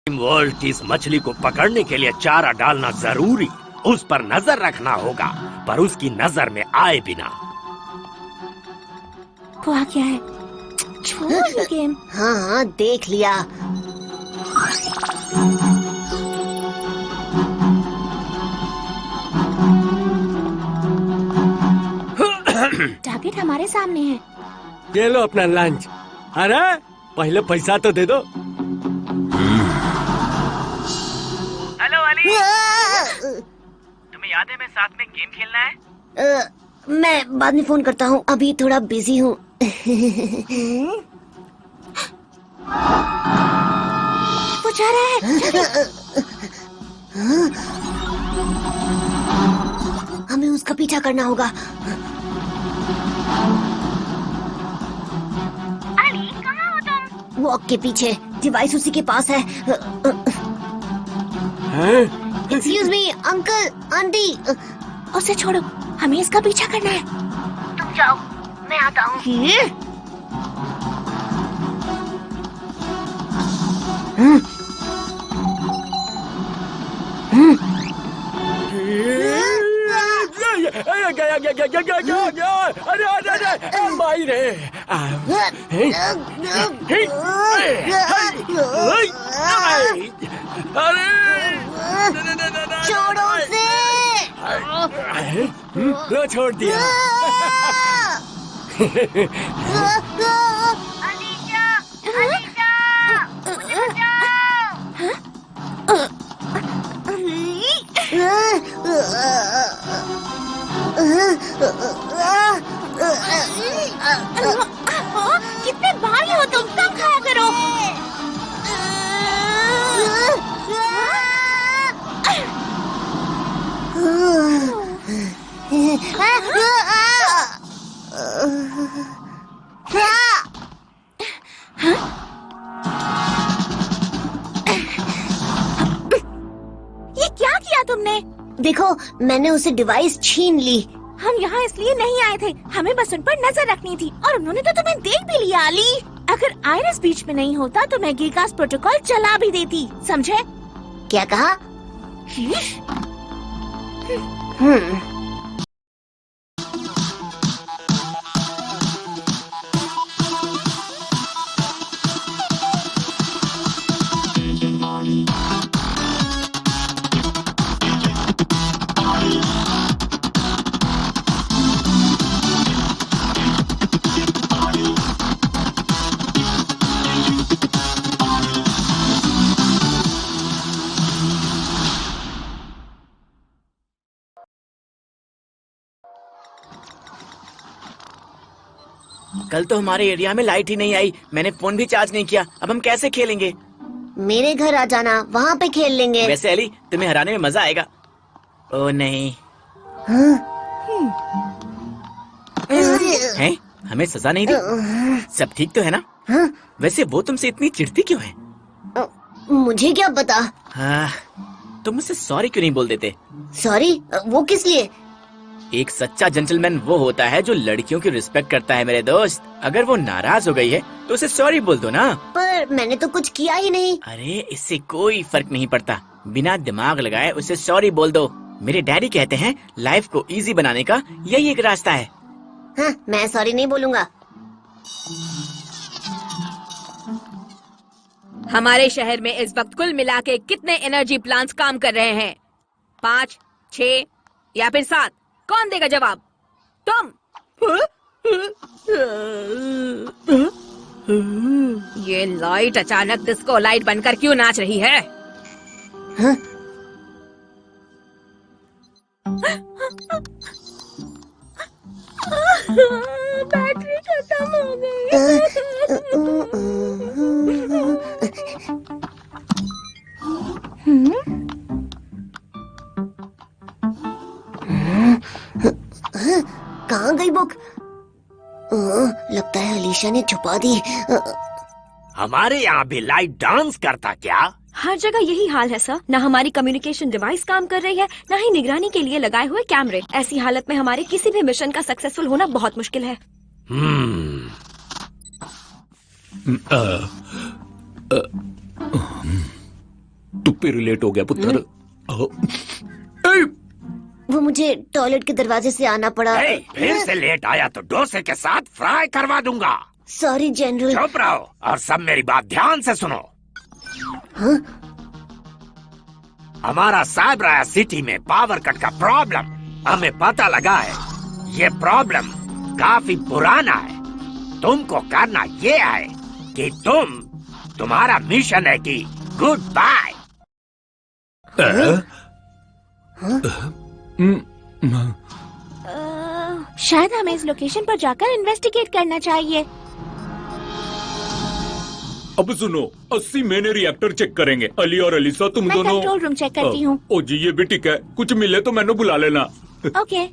World की इस मछली को पकड़ने के लिए चारा डालना जरूरी, उस पर नजर रखना होगा, पर उसकी नजर में आए बिना। हुआ क्या है? छोड़ ये गेम। हाँ हाँ देख लिया। टारगेट हमारे सामने है। ये लो अपना लंच। अरे पहले पैसा तो दे दो। हेलो अली, तुम्हें याद है मैं साथ में गेम खेलना है? मैं बाद में फोन करता हूँ, अभी थोड़ा बिजी हूँ। वो जा रहा है। हमें उसका पीछा करना होगा। अली कहाँ हो तुम? वॉक के पीछे, डिवाइस उसी के पास है। Excuse me uncle aunty. उसे छोड़ो, हमें इसका पीछा करना है। तुम जाओ, मैं आता हूँ। अरे माई रे। छोड़ो उसे। लो छोड़ दिया। अलीशा, अलीशा, मुझे कितने भारी हो तुम, कम खाया करो। ये क्या किया तुमने? देखो, मैंने उसे डिवाइस छीन ली। हम यहाँ इसलिए नहीं आए थे, हमें बस उन पर नजर रखनी थी, और उन्होंने तो तुम्हें देख भी लिया अली। अगर आयरस बीच में नहीं होता तो मैं गिगास प्रोटोकॉल चला भी देती, समझे? क्या कहा? कल तो हमारे एरिया में लाइट ही नहीं आई, मैंने फोन भी चार्ज नहीं किया। अब हम कैसे खेलेंगे? मेरे घर आ जाना, वहाँ पे खेल लेंगे। वैसे अली, तुम्हें हराने में मजा आएगा। ओ नहीं। हैं? हमें सजा नहीं दी? सब ठीक तो है ना? वैसे वो तुमसे इतनी चिढ़ती क्यों है? मुझे क्या पता। हाँ, तुम मुझसे सॉरी क्यों नहीं बोल देते? सॉरी? वो किस लिए? एक सच्चा जेंटलमैन वो होता है जो लड़कियों की रिस्पेक्ट करता है मेरे दोस्त। अगर वो नाराज हो गई है तो उसे सॉरी बोल दो ना। पर मैंने तो कुछ किया ही नहीं। अरे इससे कोई फर्क नहीं पड़ता, बिना दिमाग लगाए उसे सॉरी बोल दो। मेरे डैडी कहते हैं लाइफ को इजी बनाने का यही एक रास्ता है। हाँ, मैं सॉरी नहीं बोलूँगा। हमारे शहर में इस वक्त कुल मिला के कितने एनर्जी प्लांट्स काम कर रहे हैं? 5, 6 या फिर 7? कौन देगा जवाब? तुम। ये लाइट अचानक डिस्को लाइट बनकर क्यों नाच रही है? हाँ? बैटरी खत्म हो गई। कहाँ गई बुक? लगता है अलीशा ने छुपा दी। हमारे यहाँ भी लाइट डांस करता क्या? हर जगह यही हाल है सर। न हमारी कम्युनिकेशन डिवाइस काम कर रही है, न ही निगरानी के लिए लगाए हुए कैमरे। ऐसी हालत में हमारे किसी भी मिशन का सक्सेसफुल होना बहुत मुश्किल है। तू फिर लेट हो गया पुत्र। वो मुझे टॉयलेट के दरवाजे से आना पड़ा। फिर से लेट आया तो डोसे के साथ फ्राई करवा दूंगा। Sorry general. चुप रहो और सब मेरी बात ध्यान से सुनो। हाँ? हमारा साइबराया सिटी में पावर कट का प्रॉब्लम हमें पता लगा है। ये प्रॉब्लम काफी पुराना है। तुमको करना ये है कि तुम्हारा मिशन है कि गुड बाय। शायद हमें इस लोकेशन पर जाकर इन्वेस्टिगेट करना चाहिए। अब सुनो, 80 महीने रिएक्टर चेक करेंगे। अली और अलीसा तुम मैं दोनों कंट्रोल रूम चेक करती हूँ। ओ जी ये भी ठीक है। कुछ मिले तो मैंने बुला लेना। ओके।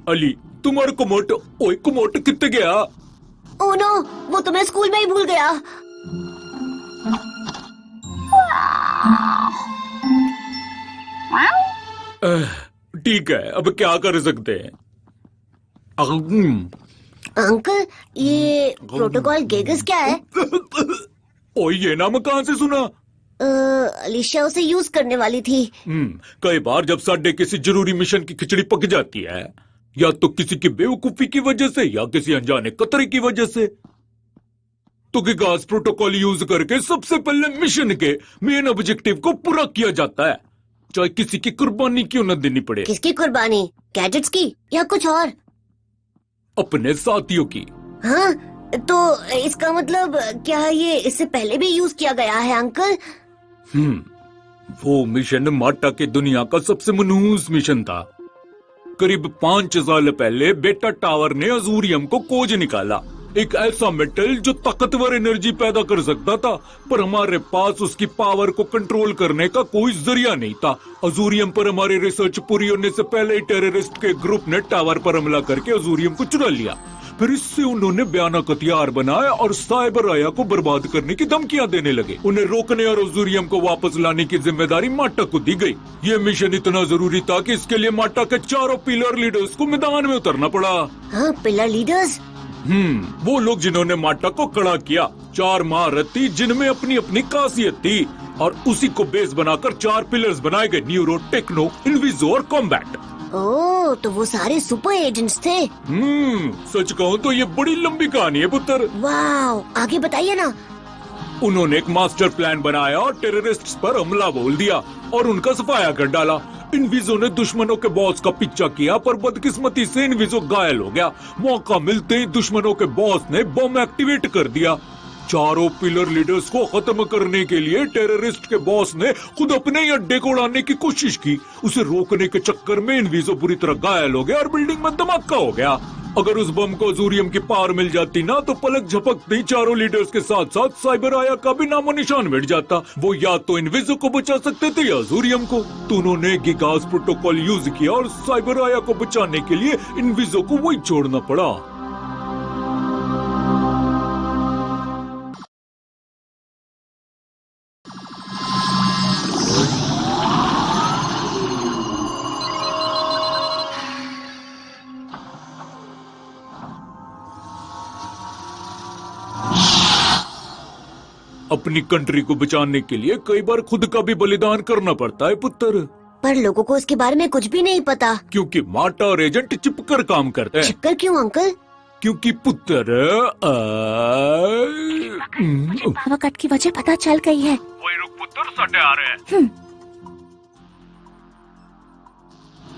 अली तुम और कुमोट। ओए कुमोट कितने गया? ओ नो, वो तो मैं स्कूल में ही भूल गया। ठीक है, अब क्या कर सकते हैं? अंकल ये प्रोटोकॉल गेगस क्या है? ओए ये नाम कहाँ से सुना? अलीशा उसे यूज करने वाली थी। कई बार जब साडे किसी जरूरी मिशन की खिचड़ी पक जाती है, या तो किसी की बेवकूफी की वजह से या किसी अनजाने कतरे की वजह से, तो गिगास प्रोटोकॉल यूज करके सबसे पहले मिशन के मेन ऑब्जेक्टिव को पूरा किया जाता है, चाहे किसी की कुर्बानी क्यों न देनी पड़े। किसकी कुर्बानी? गैजेट्स की या कुछ और? अपने साथियों की। हाँ, तो इसका मतलब क्या ये इससे पहले भी यूज किया गया है अंकल? वो मिशन माटा के दुनिया का सबसे मनहूस मिशन था। करीब 5 साल पहले बेटा टावर ने अजूरियम को खोज निकाला, एक ऐसा मेटल जो ताकतवर एनर्जी पैदा कर सकता था, पर हमारे पास उसकी पावर को कंट्रोल करने का कोई जरिया नहीं था। अजूरियम पर हमारी रिसर्च पूरी होने से पहले ही टेररिस्ट के ग्रुप ने टावर पर हमला करके अजूरियम को चुरा लिया। फिर इससे उन्होंने भयानक हथियार बनाया और साइबर आया को बर्बाद करने की धमकियां देने लगे। उन्हें रोकने और अजूरियम को वापस लाने की जिम्मेदारी माटा को दी गई। ये मिशन इतना जरूरी था कि इसके लिए माटा के 4 पिलर लीडर्स को मैदान में उतरना पड़ा। हाँ, पिलर लीडर्स? वो लोग जिन्होंने माटा को खड़ा किया। 4 महारथी जिनमें अपनी अपनी खासियत थी, और उसी को बेस बनाकर 4 पिलर्स बनाए गए: न्यूरो, टेक्नो, इनविजो और कॉम्बैट। ओह, तो वो सारे सुपर एजेंट्स थे। सच कहूँ तो ये बड़ी लंबी कहानी है पुत्र। वाव, आगे बताइए ना। उन्होंने एक मास्टर प्लान बनाया और टेररिस्ट्स पर हमला बोल दिया और उनका सफाया कर डाला। इनविजो ने दुश्मनों के बॉस का पीछा किया, पर बदकिस्मती से इनविजो घायल हो गया। मौका मिलते ही दुश्मनों के बॉस ने बम एक्टिवेट कर दिया। 4 पिलर लीडर्स को खत्म करने के लिए टेररिस्ट के बॉस ने खुद अपने ही अड्डे को उड़ाने की कोशिश की। उसे रोकने के चक्कर में इनविजो बुरी तरह घायल हो गया और बिल्डिंग में धमाका हो गया। अगर उस बम को अजूरियम की पावर मिल जाती ना, तो पलक झपकते ही 4 लीडर्स के साथ साथ साइबर आया का भी नामो निशान मिट जाता। वो या तो इनविजो को बचा सकते थे या अजूरियम को। तो उन्होंने गिगास प्रोटोकॉल यूज किया और साइबर आया को बचाने के लिए इनविजो को वही छोड़ना पड़ा। अपनी कंट्री को बचाने के लिए कई बार खुद का भी बलिदान करना पड़ता है पुत्र। पर लोगों को इसके बारे में कुछ भी नहीं पता। क्योंकि माटा और एजेंट चिपकर काम करते हैं। चिपकर क्यों अंकल? क्योंकि पुत्र पावर कट की वजह पता चल गई है। वही रुक पुत्र, साढ़े आ रहे हैं।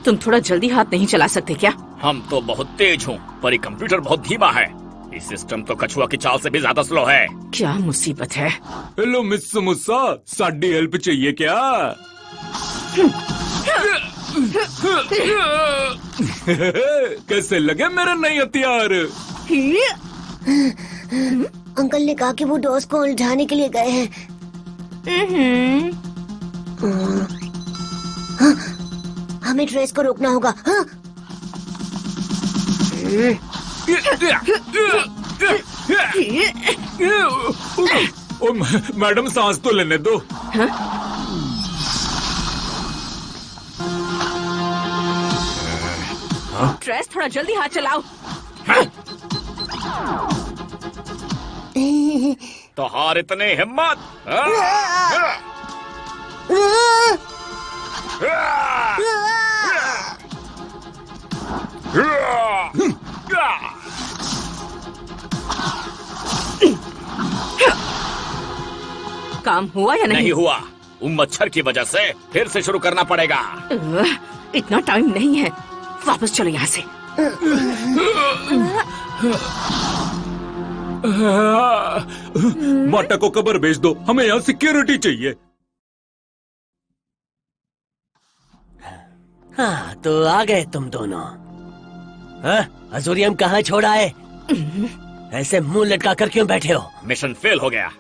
तुम थोड़ा जल्दी हाथ नहीं चला सकते क्या? हम तो बहुत तेज हूँ, पर ये कंप्यूटर बहुत धीमा है। ये सिस्टम तो कछुआ की चाल से भी ज्यादा स्लो है। क्या मुसीबत है? हेलो मिस समूसा, साडी हेल्प चाहिए क्या? कैसे लगे मेरे नए हथियार? अंकल ने कहा कि वो डॉस को उलझाने के लिए गए हैं। हाँ, हमें ट्रेस को रोकना होगा। हाँ? मैडम सांस तो लेने दो। ट्रेस, थोड़ा जल्दी हाथ चलाओ। तो हार इतनी हिम्मत? काम हुआ या नहीं हुआ। उन मच्छर की वजह से फिर से शुरू करना पड़ेगा। इतना टाइम नहीं है, वापस चलो यहाँ से। माटा को कब्र भेज दो, हमें यहाँ सिक्योरिटी चाहिए। हाँ, तो आ गए तुम दोनों। हाँ, अजूरियम कहाँ छोड़ा है? ऐसे मुंह लटका कर क्यों बैठे हो? मिशन फेल हो गया।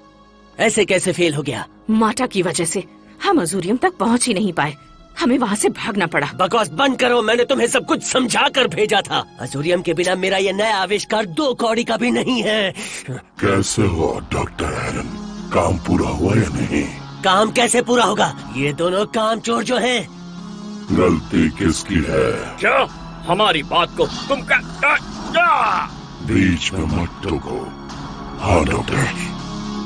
ऐसे कैसे फेल हो गया? माटा की वजह से हम अजूरियम तक पहुँच ही नहीं पाए, हमें वहाँ से भागना पड़ा। बकवास बंद करो, मैंने तुम्हें सब कुछ समझा कर भेजा था। अजूरियम के बिना मेरा ये नया आविष्कार 2 कौड़ी का भी नहीं है। कैसे हुआ डॉक्टर एरन? काम पूरा हुआ या नहीं? काम कैसे पूरा होगा? ये दोनों काम चोर जो हैं। गलती किसकी है? क्या हमारी बात को तुम बीच में मत टोको। हाँ डॉक्टर।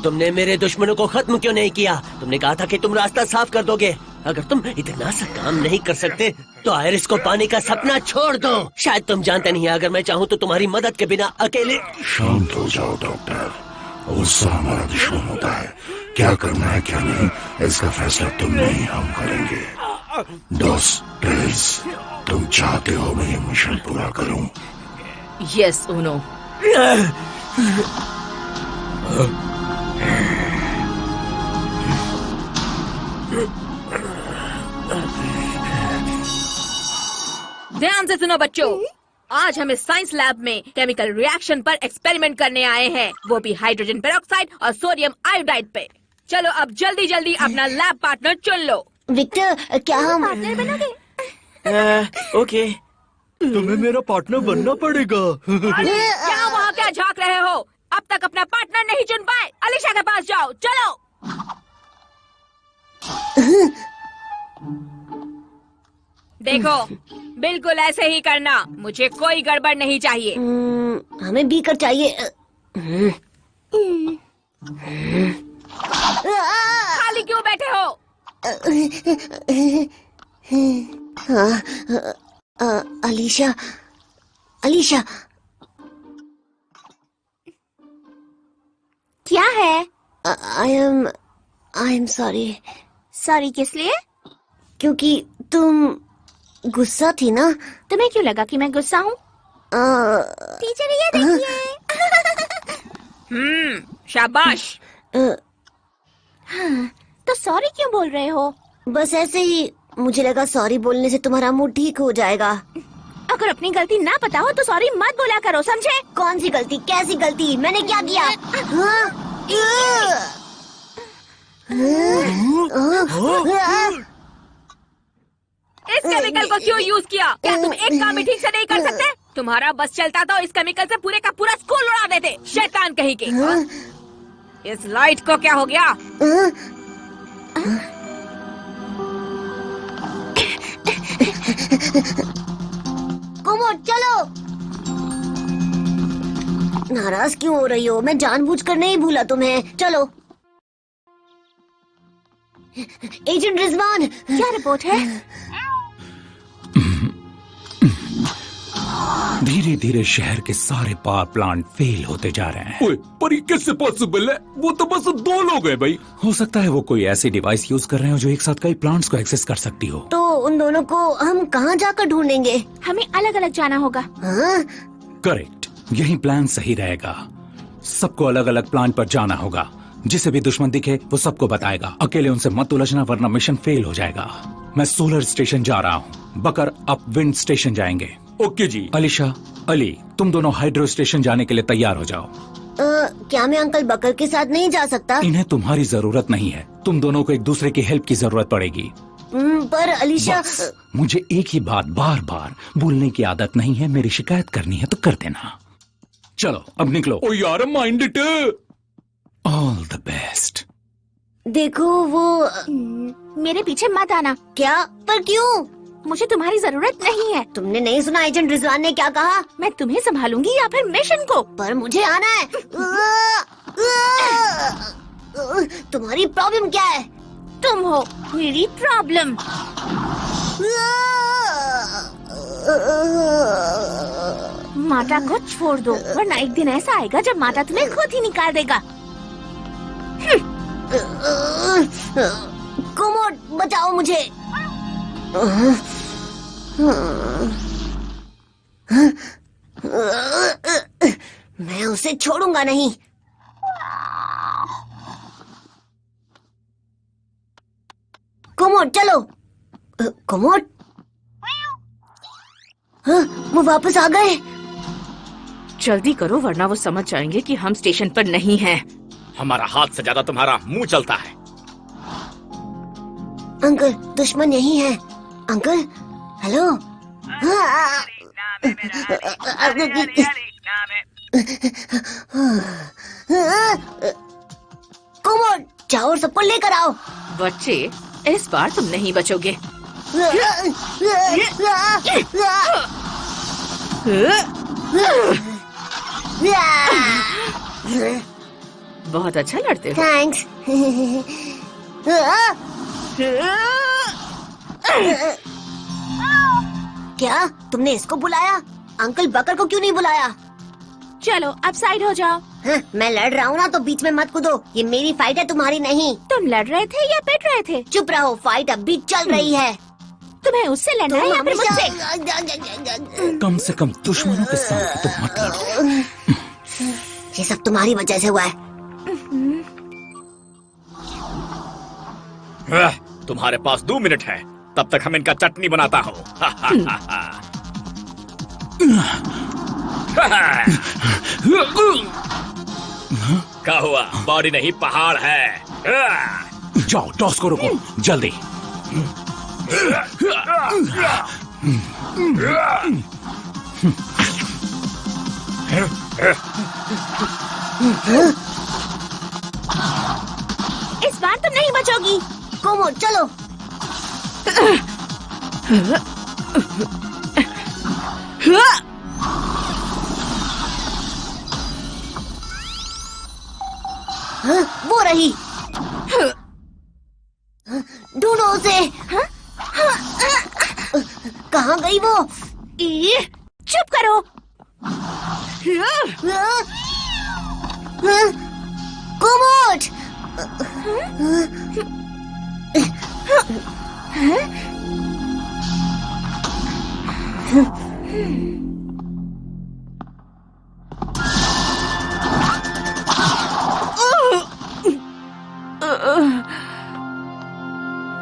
तुमने मेरे दुश्मनों को खत्म क्यों नहीं किया? तुमने कहा था कि तुम रास्ता साफ कर दोगे। अगर तुम इतना सा काम नहीं कर सकते तो आयरिस को पाने का सपना छोड़ दो। शायद तुम जानते नहीं, अगर मैं चाहूँ तो तुम्हारी मदद के बिना अकेले। शांत हो जाओ डॉक्टर, गुस्सा हमारा दुश्मन होता है। क्या करना है क्या नहीं, इसका फैसला तुम नहीं हम करेंगे। डॉस टेरिस, तुम चाहते हो मैं ये मिशन पूरा करूं? Yes Uno. ध्यान से सुनो बच्चों, आज हम इस साइंस लैब में केमिकल रिएक्शन पर एक्सपेरिमेंट करने आए हैं, वो भी हाइड्रोजन पेरोक्साइड और सोडियम आयोडाइड पे। चलो अब जल्दी जल्दी अपना लैब पार्टनर चुन लो। विक्टर, क्या हम पार्टनर बनोगे? ओके। तुम्हें मेरा पार्टनर बनना पड़ेगा। क्या वहाँ क्या झांक रहे हो? अब तक अपना पार्टनर नहीं चुन पाए। अलीशा के पास जाओ, चलो। देखो, बिल्कुल ऐसे ही करना, मुझे कोई गड़बड़ नहीं चाहिए। हमें बीकर चाहिए। खाली क्यों बैठे हो? अलीशा, अलीशा, क्या है? I am sorry. सॉरी किस लिए? क्योंकि तुम गुस्सा थी ना। तुम्हें क्यों लगा कि मैं गुस्सा हूँ? टीचर ये देखिए। शाबाश। हाँ, तो सॉरी क्यों बोल रहे हो? बस ऐसे ही, मुझे लगा सॉरी बोलने से तुम्हारा मूड ठीक हो जाएगा। अगर अपनी गलती ना पता हो तो सॉरी मत बोला करो, समझे? कौन सी गलती? कैसी गलती? मैंने क्या किया? इस केमिकल को क्यों यूज किया? क्या तुम एक काम भी ठीक से नहीं कर सकते? तुम्हारा बस चलता तो इस केमिकल से पूरे का पूरा स्कूल उड़ा देते, शैतान कहीं के। इस लाइट को क्या हो गया? कोमो चलो। नाराज क्यों हो रही हो? मैं जानबूझकर नहीं भूला तुम्हें। चलो। एजेंट रिजवान, क्या रिपोर्ट है? धीरे धीरे शहर के सारे पावर प्लांट फेल होते जा रहे हैं। ओए, पर ये कैसे पॉसिबल है? वो तो बस 2 लोग हैं भाई। हो सकता है वो कोई ऐसी डिवाइस यूज कर रहे हो जो एक साथ कई प्लांट्स को एक्सेस कर सकती हो। तो उन दोनों को हम कहाँ जाकर ढूंढेंगे? हमें अलग अलग जाना होगा। हाँ? करेक्ट, यही प्लान सही रहेगा। सबको अलग अलग प्लान पर जाना होगा। जिसे भी दुश्मन दिखे वो सबको बताएगा। अकेले उनसे मत उलझना वरना मिशन फेल हो जाएगा। मैं सोलर स्टेशन जा रहा हूँ, बकर अप विंड स्टेशन जाएंगे। ओके जी। अलीशा, अली, तुम दोनों हाइड्रो स्टेशन जाने के लिए तैयार हो जाओ। क्या मैं अंकल बकर के साथ नहीं जा सकता? इन्हें तुम्हारी जरूरत नहीं है, तुम दोनों को एक दूसरे की हेल्प की जरूरत पड़ेगी। पर अलीशा, मुझे एक ही बात बार बार बोलने की आदत नहीं है। मेरी शिकायत करनी है तो कर देना। चलो अब निकलो। ओ यार, mind it. All the best. देखो वो मेरे पीछे मत आना। क्या? पर क्यों? मुझे तुम्हारी जरूरत नहीं है। तुमने नहीं सुना एजेंट रिजवान ने क्या कहा? मैं तुम्हें संभालूंगी या फिर मिशन को। पर मुझे आना है। तुम्हारी प्रॉब्लम क्या है? तुम हो मेरी प्रॉब्लम। माता को छोड़ दो, वरना एक दिन ऐसा आएगा जब माता तुम्हें खुद ही निकाल देगा। कोमोड, बचाओ मुझे। मैं उसे छोड़ूंगा नहीं। कोमोड चलो। कोमोड, हाँ, वो वापस आ गए। जल्दी करो वरना वो समझ जाएंगे कि हम स्टेशन पर नहीं हैं। हमारा हाथ से ज्यादा तुम्हारा मुंह चलता है। अंकल, दुश्मन यही है। Uncle, hello. कोमोड, जाओ और सबको लेकर आओ। बच्चे, इस बार तुम नहीं बचोगे। बहुत अच्छा लड़ते हो। थैंक्स। क्या तुमने इसको बुलाया? अंकल बकर को क्यों नहीं बुलाया? चलो अब साइड हो जाओ। हाँ, मैं लड़ रहा हूँ ना, तो बीच में मत कूदो। ये मेरी फाइट है, तुम्हारी नहीं। तुम लड़ रहे थे या पिट रहे थे? चुप रहो, फाइट अब भी चल रही है। तुम्हें उससे लड़ना है या फिर मुझसे? कम से कम दुश्मनों के साथ तो मत लड़ो। ये सब तुम्हारी वजह से हुआ है। तुम्हारे पास 2 मिनट है, तब तक हम इनका चटनी बनाता हूँ। क्या हुआ? बॉडी नहीं पहाड़ है। जाओ, टॉस को रोको जल्दी। इस बार तुम नहीं बचोगी। कोमोड चलो। वो रही। ढूंढो उसे। कहाँ गई वो? चुप करो। कोमोड,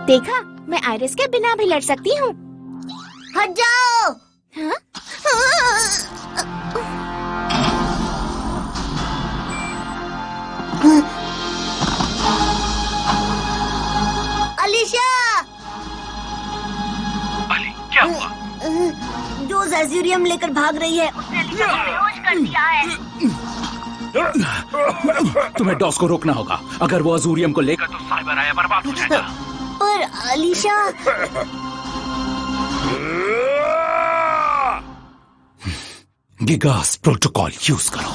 देखा, मैं आयरिस के बिना भी लड़ सकती हूँ। हट जाओ। हाँ? अलीशा, अली, क्या हुआ? जो ज़ेज़ूरियम लेकर भाग रही है, उसने अलीशा को बेहोश कर दिया है। तुम्हें डॉस को रोकना होगा। अगर वो अजूरियम को लेकर तो साइबर आया बर्बाद हो जाएगा। पर अलीशा, गिगास प्रोटोकॉल यूज करो।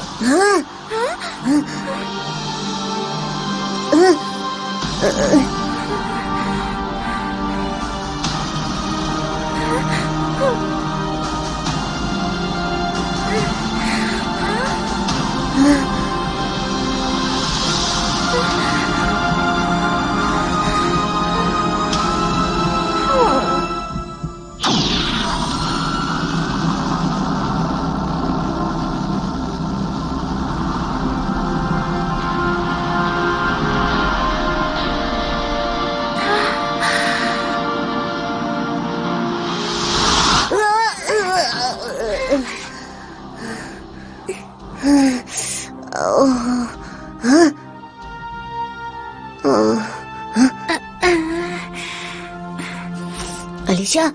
अलीशा,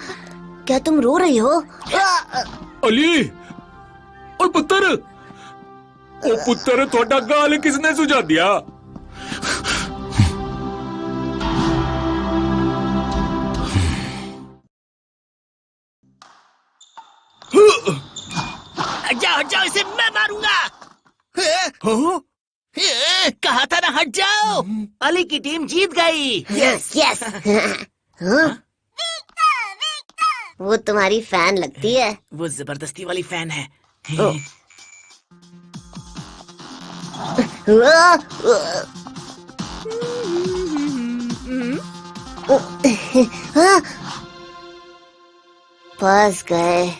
क्या तुम रो रही हो? अली, और पुत्र, ओ पुत्र, थोड़ा गाल किसने सुझा दिया? हट जाओ, इसे मैं मारूंगा। कहा था ना हट जाओ। अली की टीम जीत गई। Yes yes. वो तुम्हारी फैन लगती है। वो जबरदस्ती वाली फैन है। फंस गए।